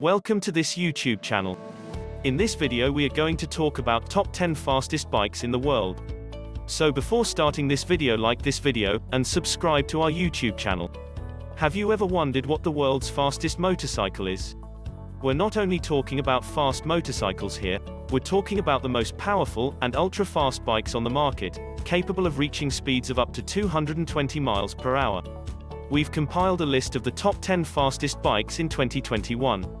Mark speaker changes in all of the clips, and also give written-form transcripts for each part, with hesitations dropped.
Speaker 1: Welcome to this YouTube channel. In this video we are going to talk about top 10 fastest bikes in the world. So before starting this video, like this video, and subscribe to our YouTube channel. Have you ever wondered what the world's fastest motorcycle is? We're not only talking about fast motorcycles here, we're talking about the most powerful and ultra-fast bikes on the market, capable of reaching speeds of up to 220 miles per hour. We've compiled a list of the top 10 fastest bikes in 2021.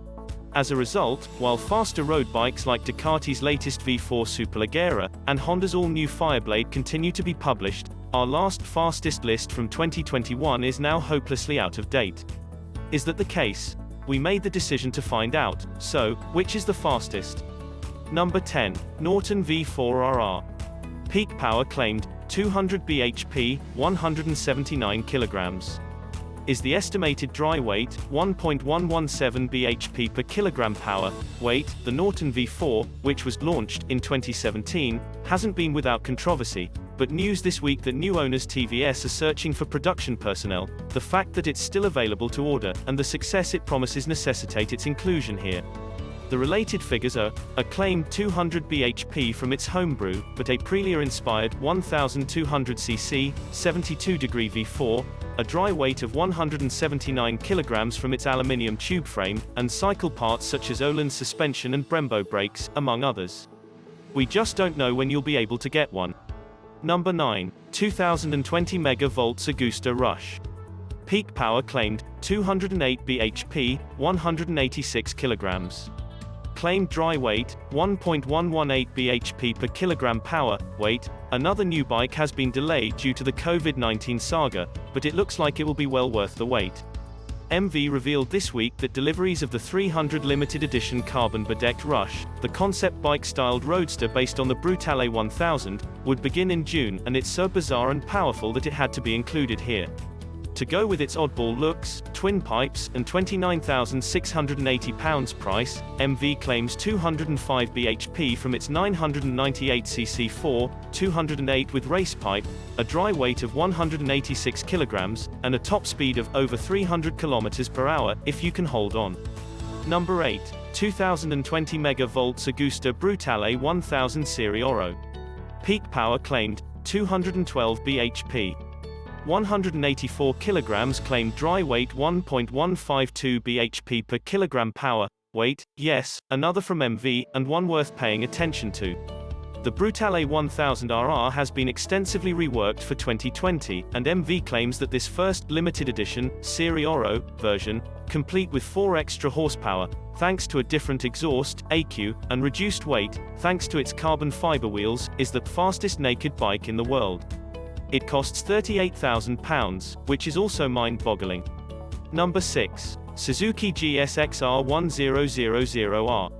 Speaker 1: As a result, while faster road bikes like Ducati's latest V4 Superleggera and Honda's all-new Fireblade continue to be published, our last fastest list from 2021 is now hopelessly out of date. Is that the case? We made the decision to find out, so, which is the fastest? Number 10. Norton V4 RR. Peak power claimed, 200 bhp, 179 kilograms. Is the estimated dry weight, 1.117 bhp per kilogram power, weight. The Norton V4, which was launched in 2017, hasn't been without controversy, but news this week that new owners TVS are searching for production personnel, the fact that it's still available to order, and the success it promises necessitate its inclusion here. The related figures are, a claimed 200 bhp from its homebrew, but Aprilia-inspired 1200cc, 72-degree V4, a dry weight of 179 kilograms from its aluminium tube frame, and cycle parts such as Öhlins suspension and Brembo brakes, among others. We just don't know when you'll be able to get one. Number 9. 2020 megavolts Agusta Rush. Peak power claimed, 208 bhp, 186 kilograms. Claimed dry weight, 1.118 bhp per kilogram power, weight. Another new bike has been delayed due to the COVID-19 saga, but it looks like it will be well worth the wait. MV revealed this week that deliveries of the 300 limited edition carbon-bedecked Rush, the concept bike-styled roadster based on the Brutale 1000, would begin in June, and it's so bizarre and powerful that it had to be included here. To go with its oddball looks, twin pipes, and £29,680 price, MV claims 205 bhp from its 998cc 4, 208 with race pipe, a dry weight of 186 kilograms, and a top speed of over 300 km per hour, if you can hold on. Number 8. 2020 megavolts Agusta Brutale 1000 Serie Oro. Peak power claimed, 212 bhp. 184 kilograms claimed dry weight, 1.152 bhp per kilogram power, weight. Yes, another from MV, and one worth paying attention to. The Brutale 1000 RR has been extensively reworked for 2020, and MV claims that this first limited edition, Serie Oro, version, complete with 4 extra horsepower, thanks to a different exhaust, EQ, and reduced weight, thanks to its carbon fiber wheels, is the fastest naked bike in the world. It costs £38,000, which is also mind-boggling. Number 6. Suzuki GSX-R 1000R.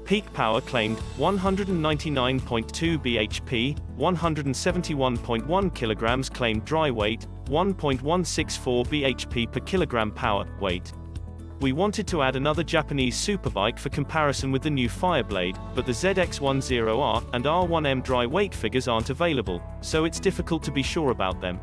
Speaker 1: Peak power claimed, 199.2 bhp, 171.1 kilograms claimed dry weight, 1.164 bhp per kilogram power, weight. We wanted to add another Japanese superbike for comparison with the new Fireblade, but the ZX10R and R1M dry weight figures aren't available, so it's difficult to be sure about them.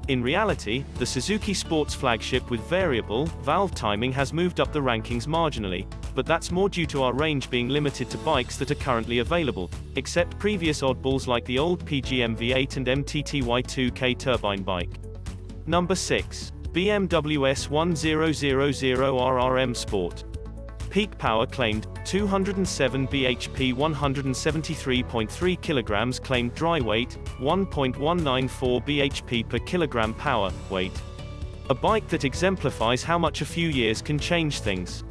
Speaker 1: In reality, the Suzuki Sports flagship with variable, valve timing has moved up the rankings marginally, but that's more due to our range being limited to bikes that are currently available, except previous oddballs like the old PG MV8 and MTTY2K turbine bike. Number 6. BMW S1000RRM Sport. Peak power claimed, 207 bhp, 173.3 kilograms claimed dry weight, 1.194 bhp per kilogram power, weight. A bike that exemplifies how much a few years can change things.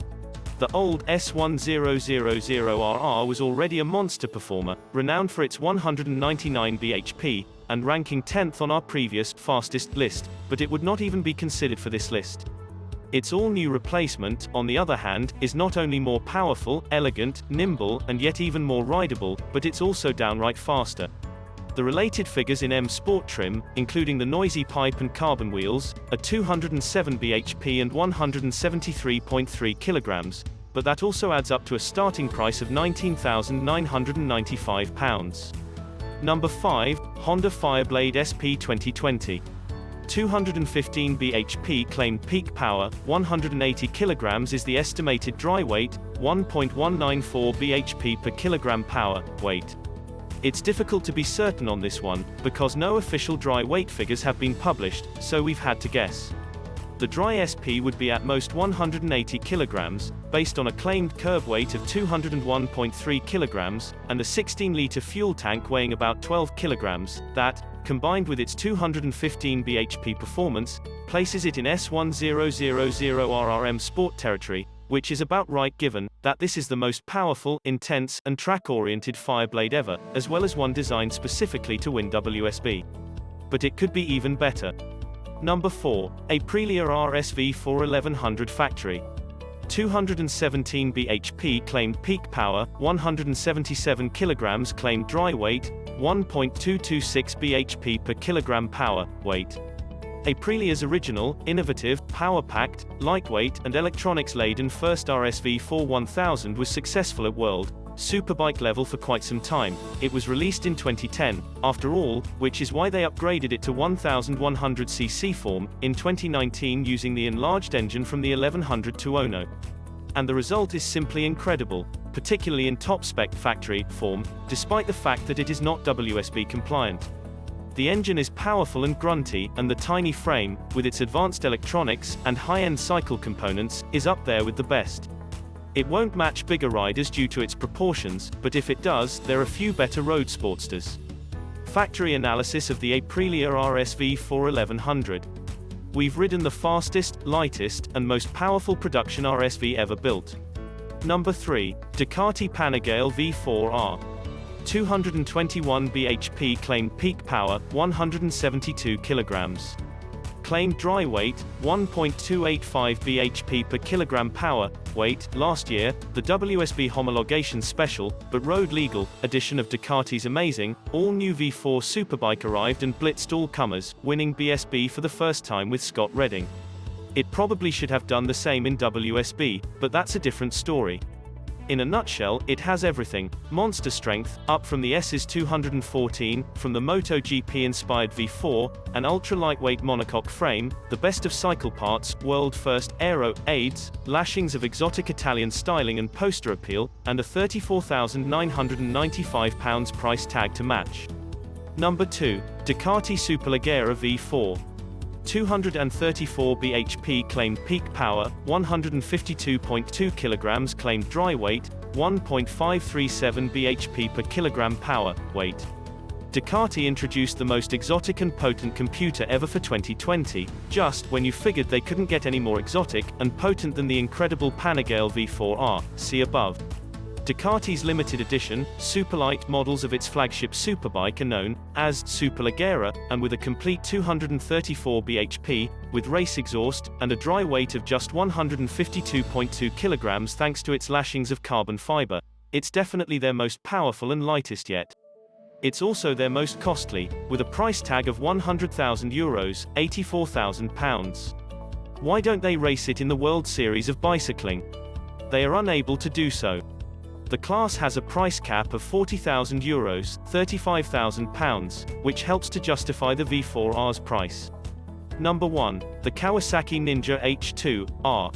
Speaker 1: The old S1000RR was already a monster performer, renowned for its 199 bhp, and ranking 10th on our previous fastest list, but it would not even be considered for this list. Its all-new replacement, on the other hand, is not only more powerful, elegant, nimble, and yet even more rideable, but it's also downright faster. The related figures in M Sport trim, including the noisy pipe and carbon wheels, are 207 bhp and 173.3 kilograms, but that also adds up to a starting price of £19,995. Number 5. Honda Fireblade SP 2020. 215 bhp claimed peak power, 180 kilograms is the estimated dry weight, 1.194 bhp per kilogram power, weight. It's difficult to be certain on this one, because no official dry weight figures have been published, so we've had to guess. The dry SP would be at most 180 kilograms, based on a claimed curb weight of 201.3 kilograms, and a 16-liter fuel tank weighing about 12 kilograms, that, combined with its 215 bhp performance, places it in S1000RRM sport territory, which is about right given that this is the most powerful, intense, and track-oriented Fireblade ever, as well as one designed specifically to win WSB. But it could be even better. Number 4. Aprilia RS V4 1100 Factory. 217 bhp claimed peak power, 177 kilograms claimed dry weight, 1.226 bhp per kilogram power, weight. Aprilia's original, innovative, power-packed, lightweight, and electronics-laden first RS V4 1000 was successful at World Superbike level for quite some time. It was released in 2010, after all, which is why they upgraded it to 1100cc form in 2019 using the enlarged engine from the 1100 2.0. And the result is simply incredible, particularly in top-spec factory form, despite the fact that it is not WSB compliant. The engine is powerful and grunty, and the tiny frame, with its advanced electronics and high-end cycle components, is up there with the best. It won't match bigger riders due to its proportions, but if it does, there are few better road sportsters. Factory analysis of the Aprilia RS V4 1100. We've ridden the fastest, lightest, and most powerful production RSV ever built. Number 3. Ducati Panigale V4 R. 221 bhp claimed peak power, 172 kilograms. Claimed dry weight, 1.285 bhp per kilogram power, weight. Last year, the WSB homologation special, but road legal, edition of Ducati's amazing, all-new V4 Superbike arrived and blitzed all comers, winning BSB for the first time with Scott Redding. It probably should have done the same in WSB, but that's a different story. In a nutshell, it has everything: monster strength, up from the S's 214, from the MotoGP-inspired V4, an ultra-lightweight monocoque frame, the best of cycle parts, world-first aero aids, lashings of exotic Italian styling and poster appeal, and a £34,995 price tag to match. Number 2. Ducati Superleggera V4. 234 bhp claimed peak power, 152.2 kilograms claimed dry weight, 1.537 bhp per kilogram power, weight. Ducati introduced the most exotic and potent computer ever for 2020, just when you figured they couldn't get any more exotic and potent than the incredible Panigale V4 R, see above. Ducati's limited edition, superlight models of its flagship superbike are known as Superleggera, and with a complete 234 bhp, with race exhaust, and a dry weight of just 152.2 kilograms thanks to its lashings of carbon fiber, it's definitely their most powerful and lightest yet. It's also their most costly, with a price tag of €100,000, £84,000. Why don't they race it in the World Series of Bicycling? They are unable to do so. The class has a price cap of €40,000, £35,000, which helps to justify the V4R's price. Number 1. The Kawasaki Ninja H2 R.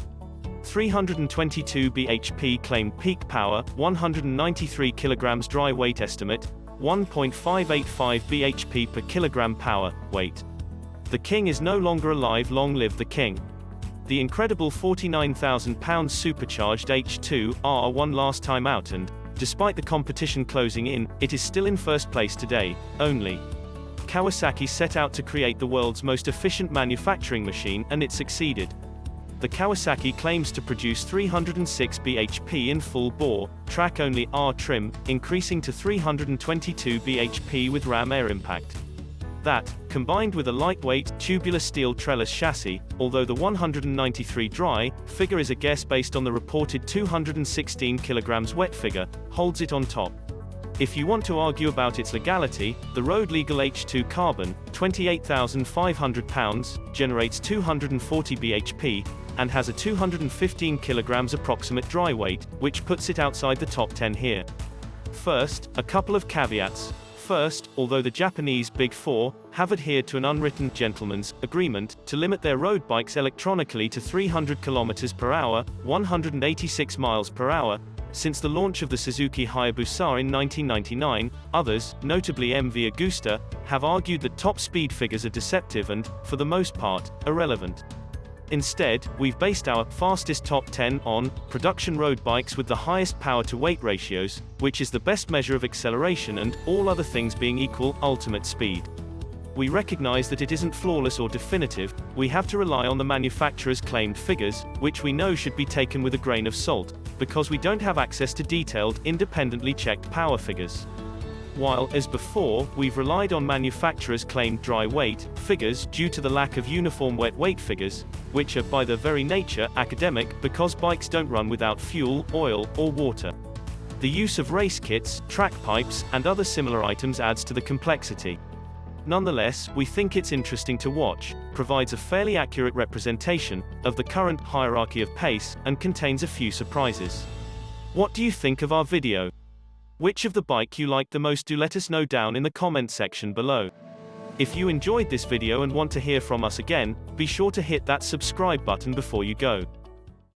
Speaker 1: 322 bhp claimed peak power, 193 kilograms dry weight estimate, 1.585 bhp per kilogram power, weight. The king is no longer alive, long live the king. The incredible £49,000 supercharged H2 R won last time out and, despite the competition closing in, it is still in first place today, only. Kawasaki set out to create the world's most efficient manufacturing machine, and it succeeded. The Kawasaki claims to produce 306 bhp in full-bore, track-only R trim, increasing to 322 bhp with ram air impact. That, combined with a lightweight, tubular steel trellis chassis, although the 193 dry figure is a guess based on the reported 216 kilograms wet figure, holds it on top. If you want to argue about its legality, the road-legal H2 Carbon, £28,500, generates 240 bhp, and has a 215 kilograms approximate dry weight, which puts it outside the top 10 here. First, a couple of caveats. First, although the Japanese Big Four have adhered to an unwritten gentleman's agreement to limit their road bikes electronically to 300 km per hour, 186 miles per hour, since the launch of the Suzuki Hayabusa in 1999, others, notably MV Agusta, have argued that top speed figures are deceptive and, for the most part, irrelevant. Instead, we've based our fastest top 10 on production road bikes with the highest power-to-weight ratios, which is the best measure of acceleration and, all other things being equal, ultimate speed. We recognize that it isn't flawless or definitive. We have to rely on the manufacturer's claimed figures, which we know should be taken with a grain of salt, because we don't have access to detailed, independently checked power figures. While, as before, we've relied on manufacturers' claimed dry weight figures due to the lack of uniform wet weight figures, which are, by their very nature, academic, because bikes don't run without fuel, oil, or water. The use of race kits, track pipes, and other similar items adds to the complexity. Nonetheless, we think it's interesting to watch, provides a fairly accurate representation of the current hierarchy of pace, and contains a few surprises. What do you think of our video? Which of the bike you liked the most? Do let us know down in the comment section below. If you enjoyed this video and want to hear from us again, be sure to hit that subscribe button before you go.